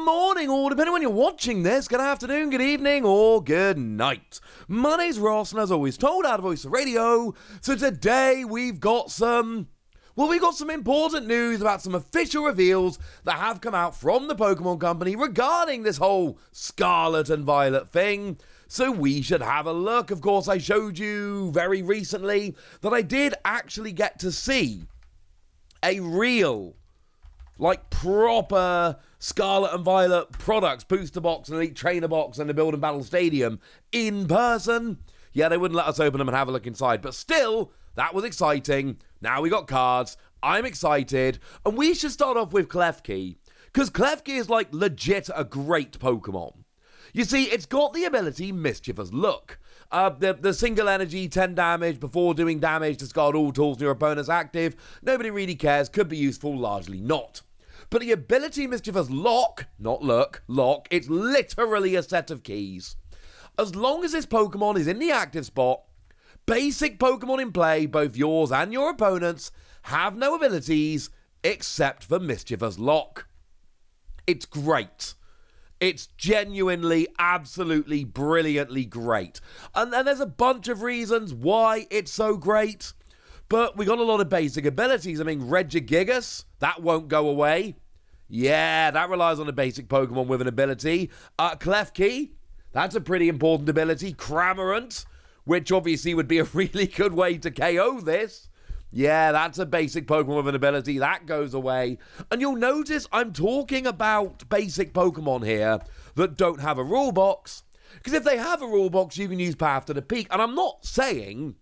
morning, or depending on when you're watching this, good afternoon, good evening, or good night. My name's Ross, and as always, told out of Voice of Radio. So today we've got some important news about some official reveals that have come out from the Pokémon Company regarding this whole Scarlet and Violet thing. So we should have a look. Of course, I showed you very recently that I did actually get to see a real, proper Scarlet and Violet products, booster box and elite trainer box and the Build and Battle Stadium in person. Yeah, they wouldn't let us open them and have a look inside, but still, that was exciting. Now we got cards. I'm excited. And we should start off with Klefki, because Klefki is legit a great Pokemon. You see, it's got the ability Mischievous Look. The single energy, 10 damage before doing damage, discard all tools your opponent's active. Nobody really cares, could be useful, largely not. But the ability Mischievous Lock, not look, lock, it's literally a set of keys. As long as this Pokemon is in the active spot, basic Pokemon in play, both yours and your opponent's, have no abilities except for Mischievous Lock. It's great. It's genuinely, absolutely, brilliantly great. And there's a bunch of reasons why it's so great. But we got a lot of basic abilities. I mean, Regigigas, that won't go away. Yeah, that relies on a basic Pokemon with an ability. Klefki, that's a pretty important ability. Cramorant, which obviously would be a really good way to KO this. Yeah, that's a basic Pokemon with an ability. That goes away. And you'll notice I'm talking about basic Pokemon here that don't have a rule box. Because if they have a rule box, you can use Path to the Peak. And I'm not saying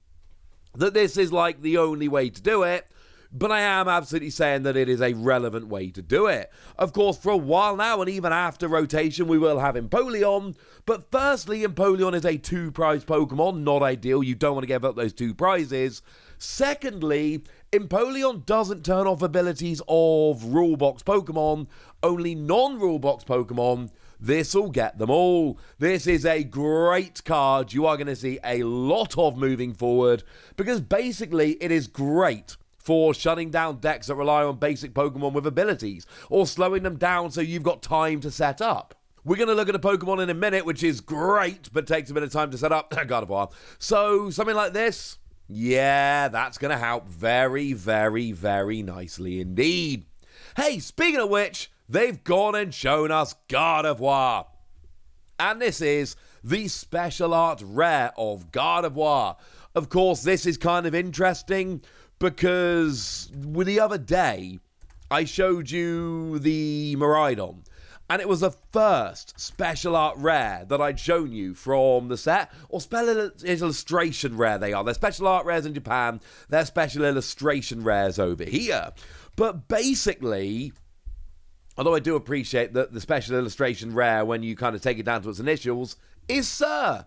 that this is the only way to do it, but I am absolutely saying that it is a relevant way to do it. Of course, for a while now, and even after rotation, we will have Empoleon. But firstly, Empoleon is a 2-prize Pokemon, not ideal. You don't want to give up those 2 prizes. Secondly, Empoleon doesn't turn off abilities of Rulebox Pokemon, only non-Rulebox Pokemon. This'll get them all. This is a great card you are going to see a lot of moving forward, because basically it is great for shutting down decks that rely on basic Pokemon with abilities, or slowing them down so you've got time to set up. We're going to look at a Pokemon in a minute, which is great, but takes a bit of time to set up. Gardevoir. So, something like this, yeah, that's going to help very, very, very nicely indeed. Hey, speaking of which, they've gone and shown us Gardevoir. And this is the Special Art Rare of Gardevoir. Of course, this is kind of interesting because the other day, I showed you the Miraidon. And it was the first Special Art Rare that I'd shown you from the set. Or Special Illustration Rare they are. They're Special Art Rares in Japan. They're Special Illustration Rares over here. But basically, although I do appreciate that the Special Illustration Rare, when you kind of take it down to its initials, is Sir.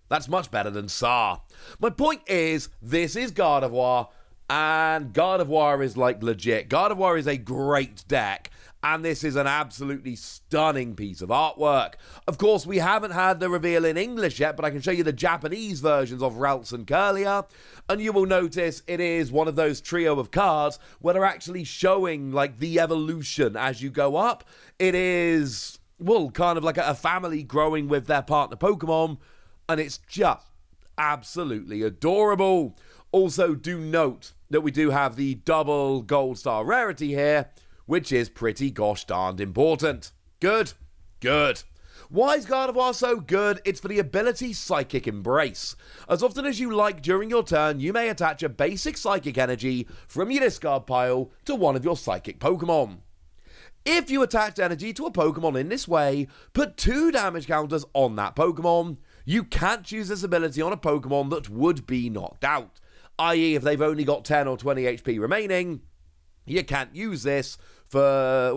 That's much better than Sar. My point is, this is Gardevoir, and Gardevoir is legit. Gardevoir is a great deck, and this is an absolutely stunning piece of artwork. Of course, we haven't had the reveal in English yet, but I can show you the Japanese versions of Ralts and Curlier, and you will notice it is one of those trio of cards where they're actually showing, the evolution as you go up. It is, kind of like a family growing with their partner Pokemon, and it's just absolutely adorable. Also, do note that we do have the double gold star rarity here, which is pretty gosh darned important. Good. Why is Gardevoir so good? It's for the ability Psychic Embrace. As often as you like during your turn, you may attach a basic Psychic energy from your discard pile to one of your Psychic Pokemon. If you attach energy to a Pokemon in this way, put 2 damage counters on that Pokemon. You can't use this ability on a Pokemon that would be knocked out, i.e. if they've only got 10 or 20 HP remaining, you can't use this because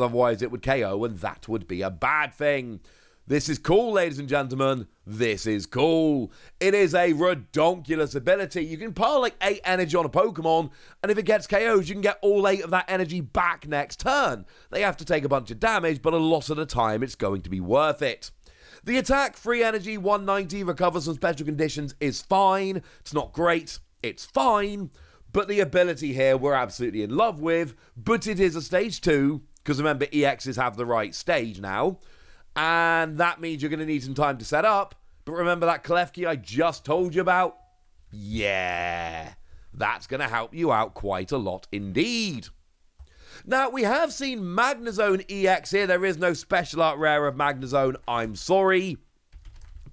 otherwise it would KO, and that would be a bad thing. This is cool, ladies and gentlemen. This is cool. It is a redonkulous ability. You can pile 8 energy on a Pokemon, and if it gets KO'd, you can get all 8 of that energy back next turn. They have to take a bunch of damage, but a lot of the time it's going to be worth it. The attack, free energy, 190, recovers from special conditions is fine. It's not great. It's fine. But the ability here we're absolutely in love with, but it is a stage 2, because remember, EXs have the right stage now, and that means you're going to need some time to set up. But remember that Klefki I just told you about? Yeah, that's going to help you out quite a lot indeed. Now, we have seen Magnezone EX here. There is no special art rare of Magnezone, I'm sorry.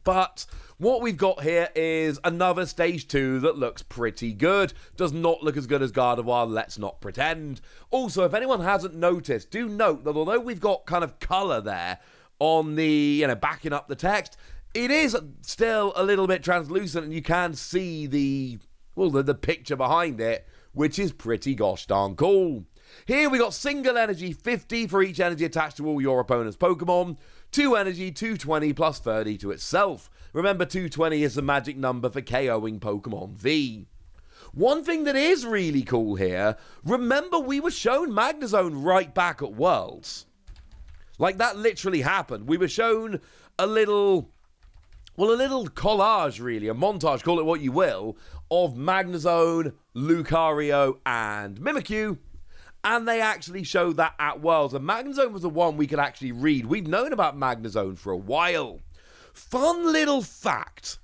But what we've got here is another Stage 2 that looks pretty good. Does not look as good as Gardevoir, let's not pretend. Also, if anyone hasn't noticed, do note that although we've got kind of colour there on the, backing up the text, it is still a little bit translucent and you can see the picture behind it, which is pretty gosh darn cool. Here we got single energy 50 for each energy attached to all your opponent's Pokemon. 2 energy, 220 plus 30 to itself. Remember, 220 is the magic number for KOing Pokemon V. One thing that is really cool here, remember we were shown Magnezone right back at Worlds. Like, that literally happened. We were shown a little collage, really, a montage, call it what you will, of Magnezone, Lucario, and Mimikyu. And they actually showed that at Worlds. And Magnezone was the one we could actually read. We've known about Magnezone for a while. Fun little fact.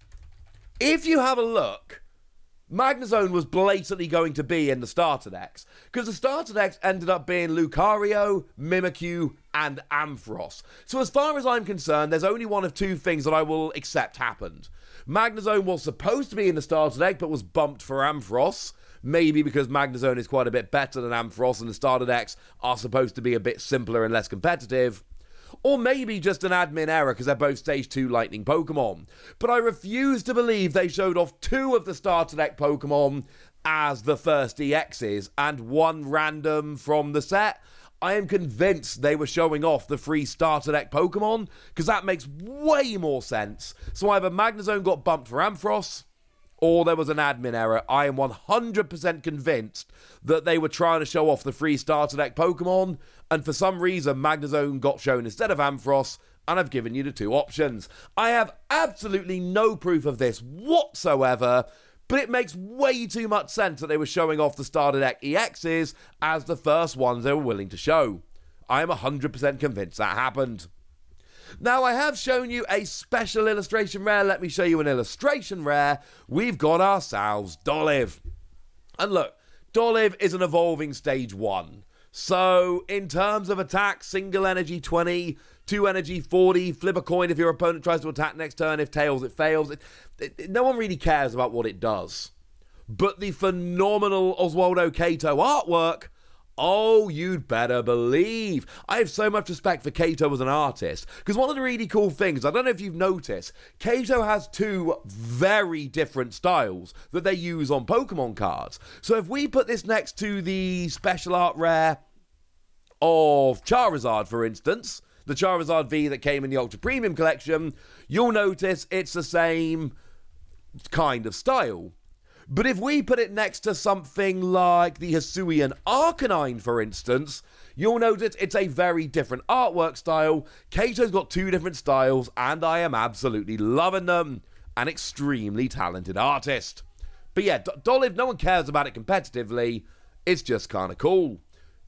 If you have a look, Magnezone was blatantly going to be in the starter decks. Because the starter decks ended up being Lucario, Mimikyu, and Ampharos. So as far as I'm concerned, there's only one of two things that I will accept happened. Magnezone was supposed to be in the starter deck, but was bumped for Ampharos. Maybe because Magnezone is quite a bit better than Ampharos and the starter decks are supposed to be a bit simpler and less competitive. Or maybe just an admin error because they're both Stage 2 Lightning Pokemon. But I refuse to believe they showed off 2 of the starter deck Pokemon as the first EXs and 1 random from the set. I am convinced they were showing off the free starter deck Pokemon because that makes way more sense. So either Magnezone got bumped for Ampharos, or there was an admin error. I am 100% convinced that they were trying to show off the free starter deck Pokemon, and for some reason Magnezone got shown instead of Ampharos, and I've given you the 2 options. I have absolutely no proof of this whatsoever, but it makes way too much sense that they were showing off the starter deck EXs as the first ones they were willing to show. I am 100% convinced that happened. Now, I have shown you a special illustration rare. Let me show you an illustration rare. We've got ourselves Dolliv. And look, Dolliv is an evolving Stage 1. So, in terms of attack, single energy 20, 2 energy 40, flip a coin if your opponent tries to attack next turn. If tails, it fails. No one really cares about what it does. But the phenomenal Oswaldo Cato artwork, oh, you'd better believe. I have so much respect for Cato as an artist. Because one of the really cool things, I don't know if you've noticed, Cato has 2 very different styles that they use on Pokemon cards. So if we put this next to the special art rare of Charizard, for instance, the Charizard V that came in the Ultra Premium collection, you'll notice it's the same kind of style. But if we put it next to something like the Hisuian Arcanine, for instance, you'll notice it's a very different artwork style. Cato's got 2 different styles, and I am absolutely loving them. An extremely talented artist. But yeah, Dolliv, no one cares about it competitively. It's just kind of cool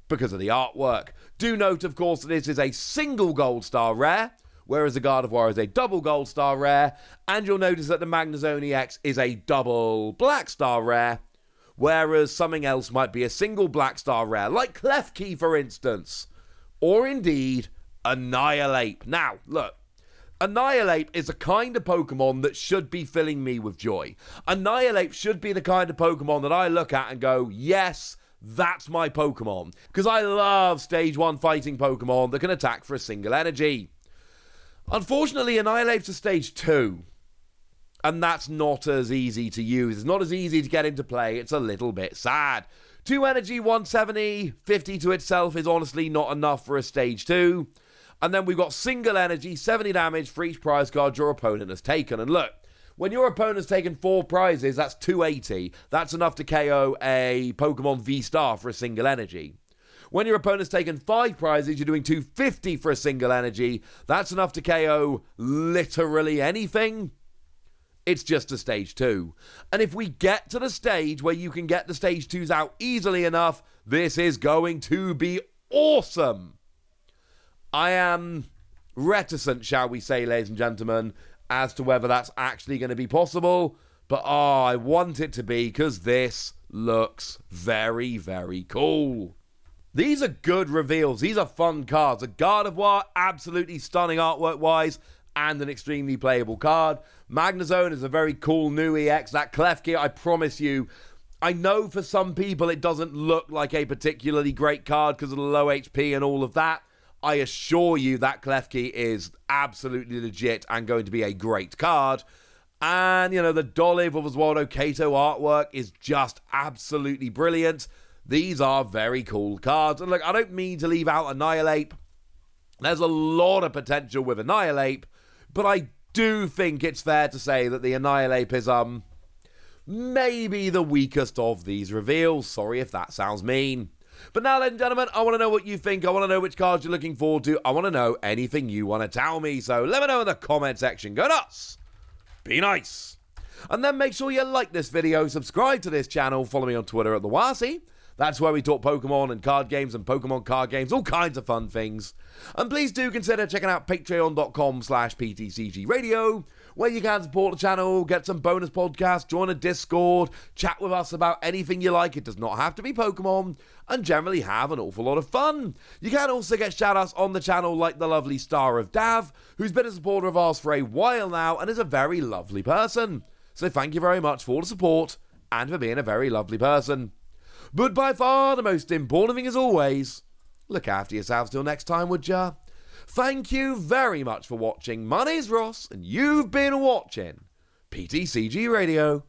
because of the artwork. Do note, of course, that this is a single gold star rare, whereas the Gardevoir is a double gold star rare, and you'll notice that the Magnezone EX is a double black star rare, whereas something else might be a single black star rare, like Klefki, for instance, or indeed Annihilape. Now, look, Annihilape is the kind of Pokemon that should be filling me with joy. Annihilape should be the kind of Pokemon that I look at and go, yes, that's my Pokemon, because I love Stage 1 fighting Pokemon that can attack for a single energy. Unfortunately, Annihilape's a Stage 2, and that's not as easy to use. It's not as easy to get into play. It's a little bit sad. 2 energy, 170, 50 to itself is honestly not enough for a Stage 2. And then we've got single energy, 70 damage for each prize card your opponent has taken. And look, when your opponent's taken 4 prizes, that's 280. That's enough to KO a Pokemon V-Star for a single energy. When your opponent's taken 5 prizes, you're doing 250 for a single energy. That's enough to KO literally anything. It's just a Stage 2. And if we get to the stage where you can get the Stage 2s out easily enough, this is going to be awesome. I am reticent, shall we say, ladies and gentlemen, as to whether that's actually going to be possible. But I want it to be, because this looks very, very cool. These are good reveals. These are fun cards. A Gardevoir, absolutely stunning artwork-wise, and an extremely playable card. Magnezone is a very cool new EX. That Klefki, I promise you, I know for some people it doesn't look like a particularly great card because of the low HP and all of that. I assure you that Klefki is absolutely legit and going to be a great card. And, you know, the Dolliv of Oswaldo Cato artwork is just absolutely brilliant. These are very cool cards. And look, I don't mean to leave out Annihilape. There's a lot of potential with Annihilape, but I do think it's fair to say that the Annihilape is, maybe the weakest of these reveals. Sorry if that sounds mean. But now, ladies and gentlemen, I want to know what you think. I want to know which cards you're looking forward to. I want to know anything you want to tell me. So let me know in the comment section. Go nuts! Be nice! And then make sure you like this video, subscribe to this channel, follow me on Twitter at TheWasi. That's where we talk Pokemon and card games and Pokemon card games, all kinds of fun things. And please do consider checking out patreon.com/PTCGradio, where you can support the channel, get some bonus podcasts, join a Discord, chat with us about anything you like. It does not have to be Pokemon, and generally have an awful lot of fun. You can also get shout-outs on the channel like the lovely Star of Dav, who's been a supporter of ours for a while now and is a very lovely person. So thank you very much for the support and for being a very lovely person. But by far the most important thing, as always, look after yourselves till next time, would ya? Thank you very much for watching. My name's Ross, and you've been watching PTCG Radio.